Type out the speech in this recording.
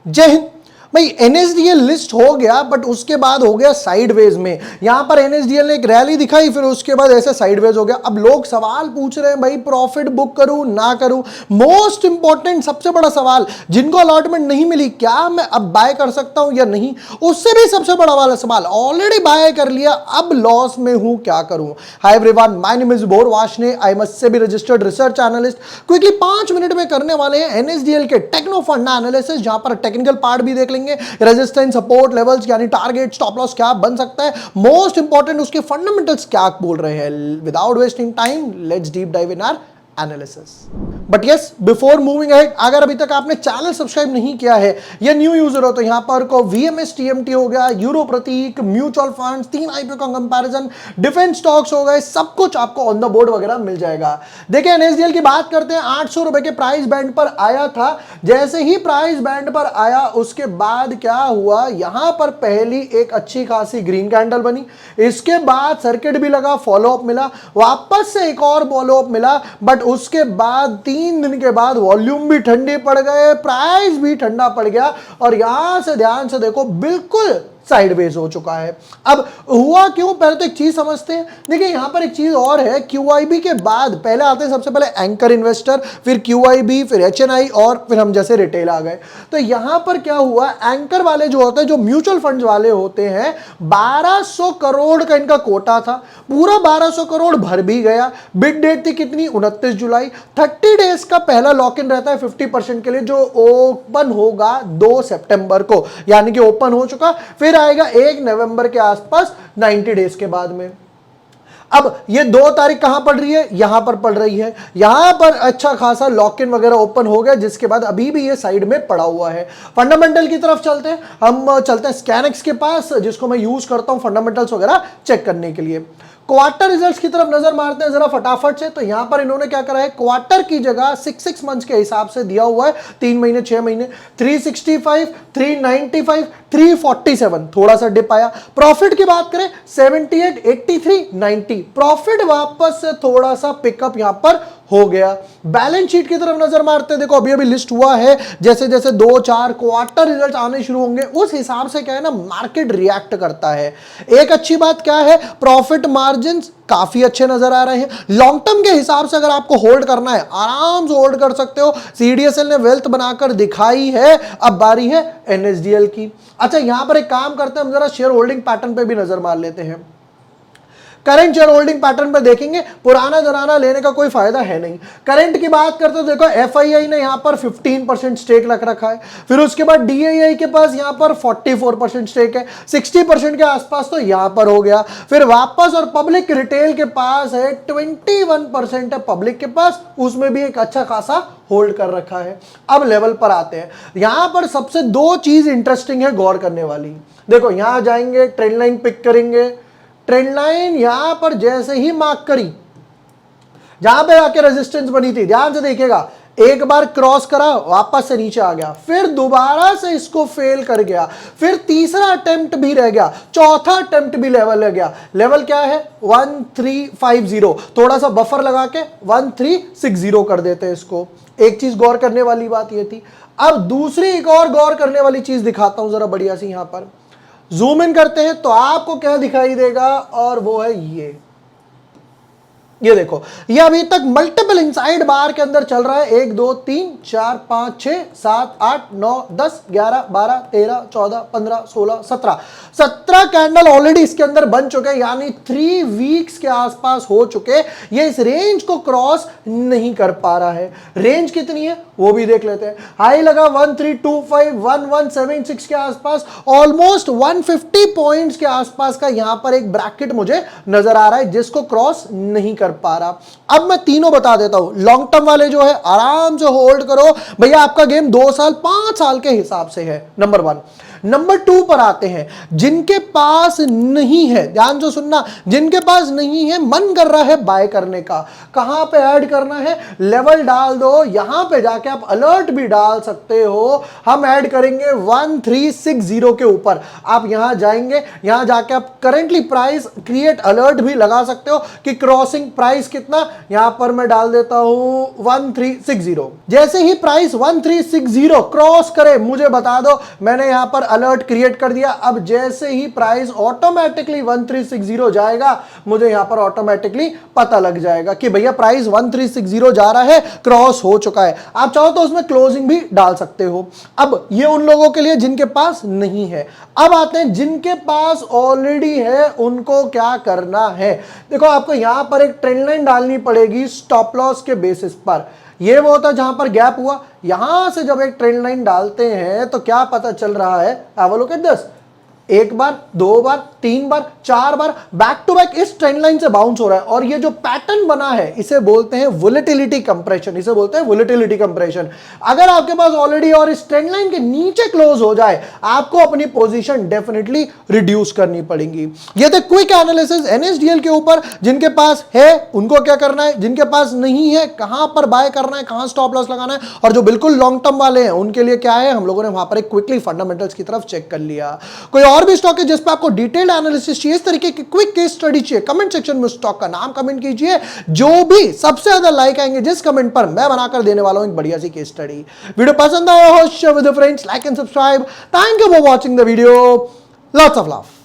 जय हिंद भाई। NSDL list हो गया बट उसके बाद हो गया साइडवेज में। यहां पर एनएसडीएल ने एक रैली दिखाई, फिर उसके बाद ऐसे साइडवेज हो गया। अब लोग सवाल पूछ रहे हैं भाई प्रॉफिट बुक करूं ना करूं। मोस्ट इंपॉर्टेंट सबसे बड़ा सवाल, जिनको अलॉटमेंट नहीं मिली क्या मैं अब बाय कर सकता हूं या नहीं, उससे भी सबसे बड़ा वाला सवाल, ऑलरेडी बाय कर लिया अब लॉस में हूं क्या करूं। Hi everyone, my name is bore Washne, I am a SEBI registered research analyst. Quickly 5 minute में करने वाले हैं एनएसडीएल के टेक्नो फंडा एनालिसिस, जहां पर टेक्निकल पार्ट भी देख लेंगे, रेजिस्टेंस, सपोर्ट लेवल्स यानी टारगेट, स्टॉप लॉस क्या बन सकता है, मोस्ट इंपॉर्टेंट उसके फंडामेंटल्स क्या बोल रहे हैं। Without wasting time let's deep dive in our analysis. But yes, before moving ahead, अगर अभी तक आपने चैनल सब्सक्राइब नहीं किया है या न्यू यूजर हो तो यहां पर को वीएमएस टीएमटी हो गया, यूरो प्रतीक, म्यूचुअल फंड्स, 3 आईपीओ का कंपैरिजन, डिफेंस स्टॉक्स हो गए, सब कुछ आपको ऑन द बोर्ड वगैरह मिल जाएगा। देखिए एनएसडीएल की बात करते हैं, 800 रुपए के प्राइस बैंड पर आया था। जैसे ही प्राइस बैंड पर आया उसके बाद क्या हुआ, यहां पर पहली एक अच्छी खासी ग्रीन कैंडल बनी, इसके बाद सर्किट भी लगा, फॉलोअप मिला, वापस से एक और फॉलोअप मिला, बट उसके बाद 3 दिन के बाद वॉल्यूम भी ठंडे पड़ गए, प्राइस भी ठंडा पड़ गया और यहां से ध्यान से देखो बिल्कुल साइडवेज हो चुका है। अब हुआ क्यों, पहले तो एक चीज समझते हैं। देखिए यहां पर एक चीज और है, क्यूआईबी के बाद पहले आते हैं सबसे पहले एंकर इन्वेस्टर, फिर क्यूआईबी, फिर एचएनआई और फिर हम जैसे रिटेल आ गए। तो यहां पर क्या हुआ, एंकर वाले जो होते हैं, जो म्यूचुअल फंड वाले होते हैं, 1200 करोड़ का इनका कोटा था, पूरा 1200 करोड़ भर भी गया। बिड डेट थी कितनी, 29 जुलाई। 30 डेज का पहला लॉक इन रहता है 50% के लिए, जो ओपन होगा 2 सितंबर को, यानी कि ओपन हो चुका, फिर आएगा 1 नवंबर के आसपास 90 डेज के बाद में। अब ये 2 तारीख कहां पड़ रही है, यहां पर पड़ रही है, यहां पर अच्छा खासा लॉक इन वगैरह ओपन हो गया, जिसके बाद अभी भी ये साइड में पड़ा हुआ है। फंडामेंटल की तरफ चलते हैं, हम चलते हैं स्कैनएक्स के पास, जिसको मैं यूज करता हूं फंडामेंटल्स वगैरह चेक करने के लिए। क्वार्टर रिजल्ट्स की तरफ नजर मारते हैं जरा फटाफट से। तो यहां पर इन्होंने क्या करा है, क्वार्टर की जगह 6 मंथ्स के हिसाब से दिया हुआ है, 3 महीने 6 महीने, 365, 395, 347, थोड़ा सा डिप आया। प्रॉफिट की बात करें 78, 83, 90, प्रॉफिट वापस से थोड़ा सा पिकअप यहां पर हो गया। बैलेंस शीट की तरफ नजर मारते हैं, देखो अभी अभी लिस्ट हुआ है, जैसे जैसे 2-4 क्वार्टर रिजल्ट आने शुरू होंगे उस हिसाब से क्या है ना, मार्केट रिएक्ट करता है। एक अच्छी बात क्या है, प्रॉफिट मार्जिन्स काफी अच्छे नजर आ रहे हैं। लॉन्ग टर्म के हिसाब से अगर आपको होल्ड करना है, आराम से होल्ड कर सकते हो। सीडीएसएल ने वेल्थ बनाकर दिखाई है, अब बारी है एनएसडीएल की। अच्छा यहां पर एक काम करते हैं, हम जरा शेयर होल्डिंग पैटर्न पे भी नजर मार लेते हैं। करंट शेयर होल्डिंग पैटर्न पर देखेंगे, पुराना जमाना लेने का कोई फायदा है नहीं। करंट की बात करते हो, देखो एफआईआई ने यहां पर 15% स्टेक रखा है, फिर उसके बाद डीआईआई के पास यहां पर 44% स्टेक है, 60% के आसपास तो यहां पर हो गया, फिर वापस और पब्लिक रिटेल के पास है 21% है पब्लिक के पास, उसमें भी एक अच्छा खासा होल्ड कर रखा है। अब लेवल पर आते हैं, यहां पर सबसे 2 चीज इंटरेस्टिंग है गौर करने वाली। देखो यहां जाएंगे, ट्रेंड लाइन पिक करेंगे, ट्रेंड लाइन यहां पर जैसे ही मार्क करी, जहां पे आके रेजिस्टेंस बनी थी, ध्यान से देखिएगा, एक बार क्रॉस करा, वापस से नीचे आ गया, फिर दोबारा से इसको फेल कर गया, फिर तीसरा अटेम्प्ट भी रह गया, चौथा अटेम्प्ट भी लेवल रह गया। लेवल क्या है, 1350, थोड़ा सा बफर लगा के 1360 कर देते हैं इसको। एक चीज गौर करने वाली बात ये थी। अब दूसरी एक और गौर करने वाली चीज दिखाता हूं जरा बढ़िया सी। यहां पर जूम इन करते हैं तो आपको क्या दिखाई देगा, और वो है ये देखो, ये अभी तक मल्टीपल इनसाइड बार के अंदर चल रहा है। 1 2 3 4 5 6 7 8 9 10 11 12 13 14 15 16 17 कैंडल ऑलरेडी इसके अंदर बन चुके हैं, यानी 3 वीक्स के आसपास हो चुके। ये इस रेंज को क्रॉस नहीं कर पा रहा है। रेंज कितनी है वो भी देख लेते हैं। हाई लगा 1325, 1176 के आसपास, ऑलमोस्ट 150 पॉइंट्स के आसपास का यहां पर एक ब्रैकेट मुझे नजर आ रहा है, जिसको क्रॉस नहीं कर पा रहा। अब मैं तीनों बता देता हूं। लॉन्ग टर्म वाले जो है आराम से होल्ड करो भैया, आपका गेम 2 साल 5 साल के हिसाब से है। नंबर 1। नंबर 2 पर आते हैं, जिनके पास नहीं है, ध्यान से सुनना, जिनके पास नहीं है, मन कर रहा है बाय करने का, कहां पे ऐड करना है, लेवल डाल दो, यहां पे जाके आप अलर्ट भी डाल सकते हो। हम ऐड करेंगे 1360 के ऊपर, आप यहां जाएंगे, यहां जाके आप करेंटली प्राइस क्रिएट अलर्ट भी लगा सकते हो कि क्रॉसिंग प्राइस कितना, यहां पर मैं डाल देता हूं 1360। जैसे ही प्राइस 1360 क्रॉस करे मुझे बता दो, मैंने यहां पर अलर्ट क्रिएट कर दिया। अब जैसे ही प्राइस ऑटोमेटिकली 1360 जाएगा, मुझे यहां पर ऑटोमेटिकली पता लग जाएगा कि भैया प्राइस 1360 जा रहा है, क्रॉस हो चुका है। आप चाहो तो उसमें क्लोजिंग भी डाल सकते हो। अब ये उन लोगों के लिए जिनके पास नहीं है। अब आते हैं जिनके पास ऑलरेडी है, उनको क्या करना है। देखो, आपको यहां पर एक ट्रेंड लाइन डालनी पड़ेगी स्टॉप लॉस के बेसिस पर। ये वो होता है जहां पर गैप हुआ, यहां से जब एक ट्रेंड लाइन डालते हैं तो क्या पता चल रहा है, have a look at this. एक बार, दो बार, तीन बार, चार बार बैक टू बैक इस ट्रेंड लाइन से बाउंस हो रहा है, और ये जो पैटर्न बना है इसे बोलते हैं वोलेटिलिटी कंप्रेशन, इसे बोलते हैं वोलेटिलिटी कंप्रेशन। अगर आपके पास ऑलरेडी और इस ट्रेंड लाइन के नीचे क्लोज हो जाए, आपको अपनी पोजीशन डेफिनेटली रिड्यूस करनी पड़ेगी। ये थे क्विक एनालिसिस एनएसडीएल के ऊपर। जिनके पास है उनको क्या करना है, जिनके पास नहीं है कहां पर बाय करना है, कहां स्टॉप लॉस लगाना है, और जो बिल्कुल लॉन्ग टर्म वाले हैं उनके लिए क्या है, हम लोगों ने वहां पर एक क्विकली फंडामेंटल्स की तरफ चेक कर लिया। कोई और भी स्टॉक है जिस पे आपको डिटेल्ड एनालिसिस चाहिए, इस तरीके की क्विक केस स्टडी चाहिए, कमेंट सेक्शन में स्टॉक का नाम कमेंट कीजिए। जो भी सबसे ज्यादा लाइक आएंगे जिस कमेंट पर, मैं बनाकर देने वाला हूं एक बढ़िया सी केस स्टडी। वीडियो पसंद आया हो, share with friends, like and subscribe. Thank you for watching the video. Lots of love.